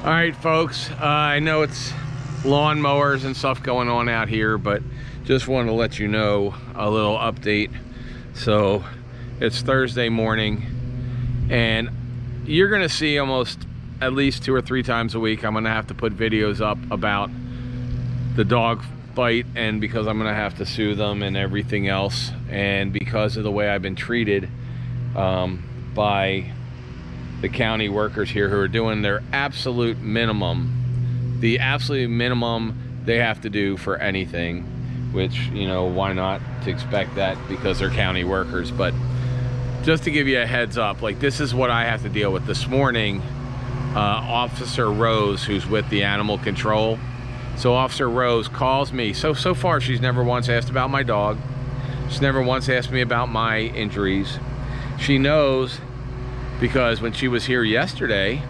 All right, folks, I know it's lawn mowers and stuff going on out here, but just wanted to let you know a little update. So it's Thursday morning, and you're gonna see almost at least 2 or 3 times a week I'm gonna have to put videos up about the dog bite, and because I'm gonna have to sue them and everything else, and because of the way I've been treated by the county workers here who are doing their absolute minimum, the absolute minimum they have to do for anything, which, you know, why not to expect that because they're county workers. But just to give you a heads up, like, this is what I have to deal with. This morning, Officer Rose, who's with the animal control, so Officer Rose calls me. So far she's never once asked about my dog. She's never once asked me about my injuries. She knows because when she was here yesterday,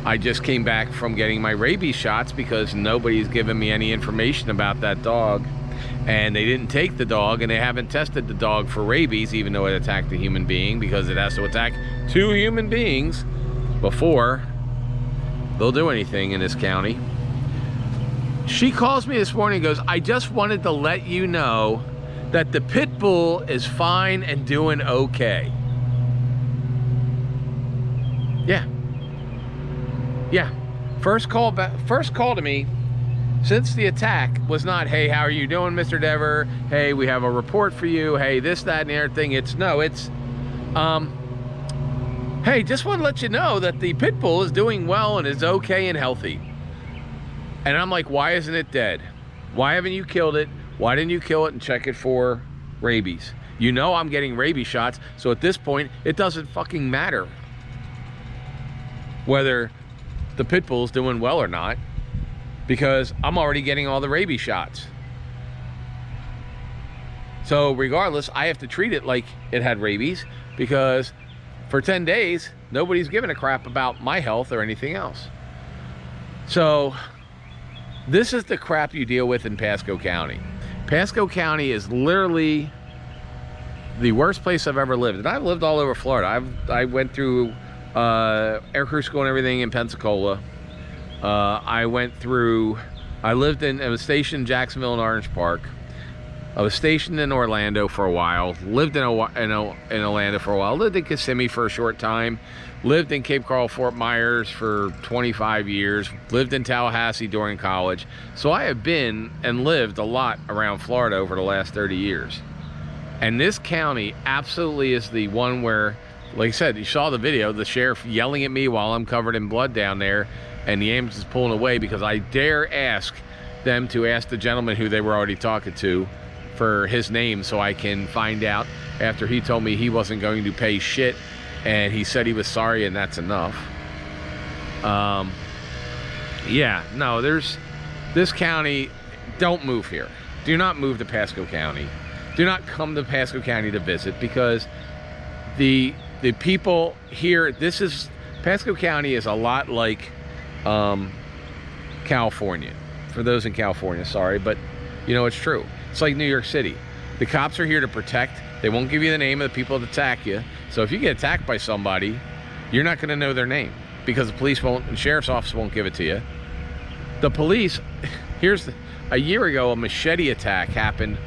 I just came back from getting my rabies shots because nobody's given me any information about that dog, and they didn't take the dog, and they haven't tested the dog for rabies, even though it attacked a human being, because it has to attack 2 human beings before they'll do anything in this county. She calls me this morning and goes, I just wanted to let you know that the pit bull is fine and doing okay. Yeah. First call to me since the attack was not, hey, how are you doing, Mr. Dever? Hey, we have a report for you. Hey, this, that, and the other thing. It's hey, just want to let you know that the pit bull is doing well and is okay and healthy. And I'm like, why isn't it dead? Why haven't you killed it? Why didn't you kill it and check it for rabies? You know I'm getting rabies shots, so at this point, it doesn't fucking matter whether the pit bull's doing well or not, because I'm already getting all the rabies shots. So regardless, I have to treat it like it had rabies, because for 10 days, nobody's given a crap about my health or anything else. So this is the crap you deal with in Pasco County. Pasco County is literally the worst place I've ever lived. And I've lived all over Florida. I went through aircrew school and everything in Pensacola. I was stationed in Jacksonville and Orange Park. I was stationed in Orlando for a while, lived in Orlando for a while, lived in Kissimmee for a short time, lived in Cape Coral, Fort Myers for 25 years, lived in Tallahassee during college. So I have been and lived a lot around Florida over the last 30 years. And this county absolutely is the one where, like I said, you saw the video, the sheriff yelling at me while I'm covered in blood down there, and the ambulance is pulling away because I dare ask them to ask the gentleman who they were already talking to for his name so I can find out, after he told me he wasn't going to pay shit and he said he was sorry and that's enough. Yeah, no, this county, don't move here. Do not move to Pasco County. Do not come to Pasco County to visit, because the people here, Pasco County is a lot like California. For those in California, sorry, but you know, it's true. It's like New York City. The cops are here to protect. They won't give you the name of the people that attack you. So if you get attacked by somebody, you're not gonna know their name, because the police won't, and sheriff's office won't give it to you. The police, a year ago, a machete attack happened.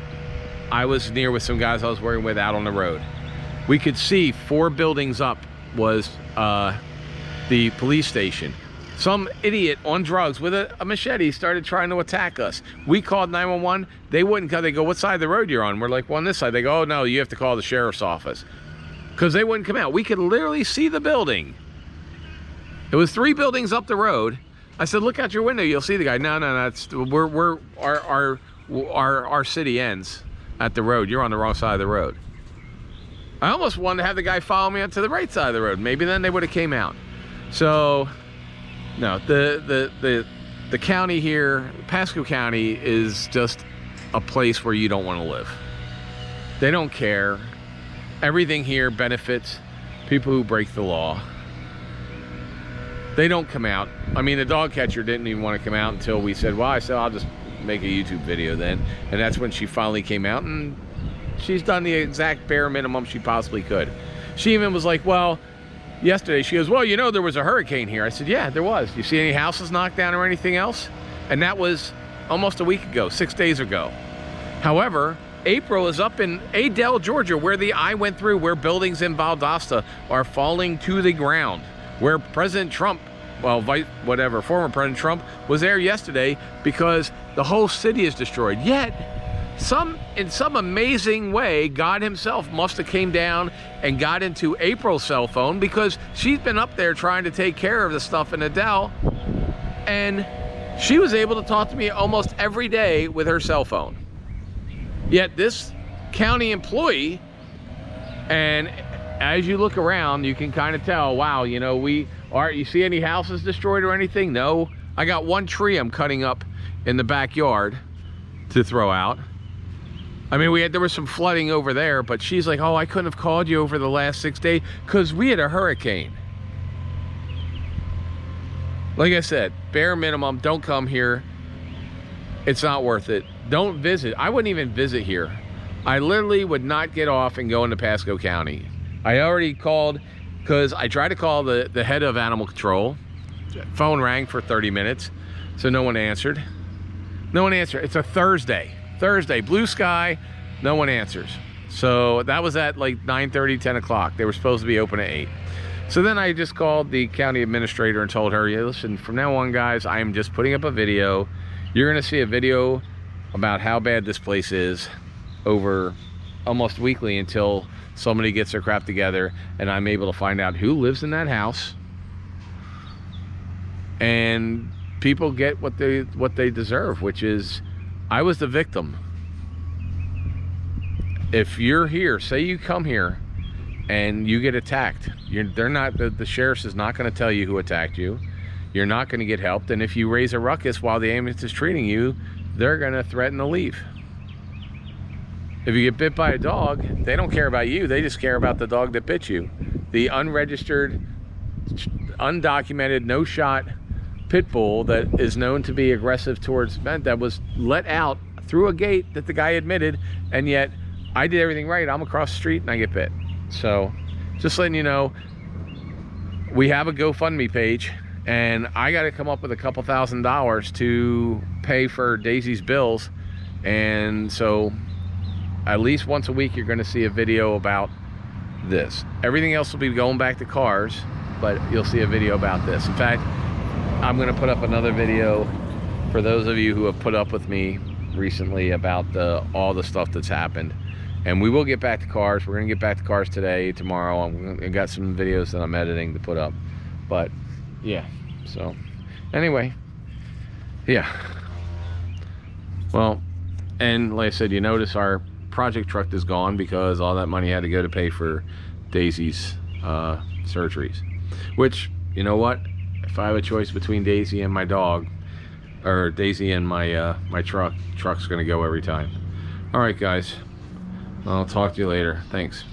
I was near with some guys I was working with out on the road. We could see 4 buildings up was the police station. Some idiot on drugs with a machete started trying to attack us. We called 911. They wouldn't come. They go, what side of the road you're on? We're like, well, on this side. They go, oh, no, you have to call the sheriff's office. Because they wouldn't come out. We could literally see the building. It was 3 buildings up the road. I said, look out your window. You'll see the guy. No, that's our city ends at the road. You're on the wrong side of the road. I almost wanted to have the guy follow me up to the right side of the road. Maybe then they would have came out. So, no, the county here, Pasco County, is just a place where you don't want to live. They don't care. Everything here benefits people who break the law. They don't come out. I mean, the dog catcher didn't even want to come out until we said, well, I said, I'll just make a YouTube video then. And that's when she finally came out, and she's done the exact bare minimum she possibly could. She even was like, well, yesterday. She goes, well, you know, there was a hurricane here. I said, yeah, there was. You see any houses knocked down or anything else? And that was almost a week ago, 6 days ago. However, April is up in Adel, Georgia, where I went through, where buildings in Valdosta are falling to the ground, where President Trump, well, former President Trump was there yesterday, because the whole city is destroyed. Yet, in some amazing way, God himself must have came down and got into April's cell phone, because she's been up there trying to take care of the stuff in Adel, and she was able to talk to me almost every day with her cell phone. Yet this county employee, and as you look around, you can kind of tell, wow, you know, you see any houses destroyed or anything? No. I got one tree I'm cutting up in the backyard to throw out. I mean, there was some flooding over there, but she's like, oh, I couldn't have called you over the last 6 days because we had a hurricane. Like I said, bare minimum, don't come here. It's not worth it. Don't visit. I wouldn't even visit here. I literally would not get off and go into Pasco County. I already called, because I tried to call the head of animal control. Phone rang for 30 minutes, so no one answered. No one answered. It's a Thursday, blue sky, no one answers. So that was at like 9:30, 10 o'clock. They were supposed to be open at 8. So then I just called the county administrator and told her, yeah, listen, from now on, guys, I am just putting up a video. You're gonna see a video about how bad this place is over almost weekly until somebody gets their crap together and I'm able to find out who lives in that house, and people get what they deserve, which is, I was the victim. If you're here, say you come here and you get attacked, the sheriff is not going to tell you who attacked you. You're not going to get helped, and if you raise a ruckus while the ambulance is treating you, they're going to threaten to leave. If you get bit by a dog, they don't care about you, they just care about the dog that bit you. The unregistered, undocumented, no-shot pit bull that is known to be aggressive towards men, that was let out through a gate that the guy admitted, and yet I did everything right. I'm across the street and I get bit. So just letting you know, we have a GoFundMe page, and I got to come up with a couple $1,000s to pay for Daisy's bills. And so at least once a week you're going to see a video about this. Everything else will be going back to cars, but you'll see a video about this. In fact, I'm going to put up another video for those of you who have put up with me recently about all the stuff that's happened. And we will get back to cars. We're going to get back to cars today, tomorrow. I got some videos that I'm editing to put up. But yeah, so anyway, yeah. Well, and like I said, you notice our project truck is gone because all that money had to go to pay for Daisy's surgeries. Which, you know what? If I have a choice between Daisy and my dog, or Daisy and my my truck's gonna go every time. All right, guys. I'll talk to you later. Thanks.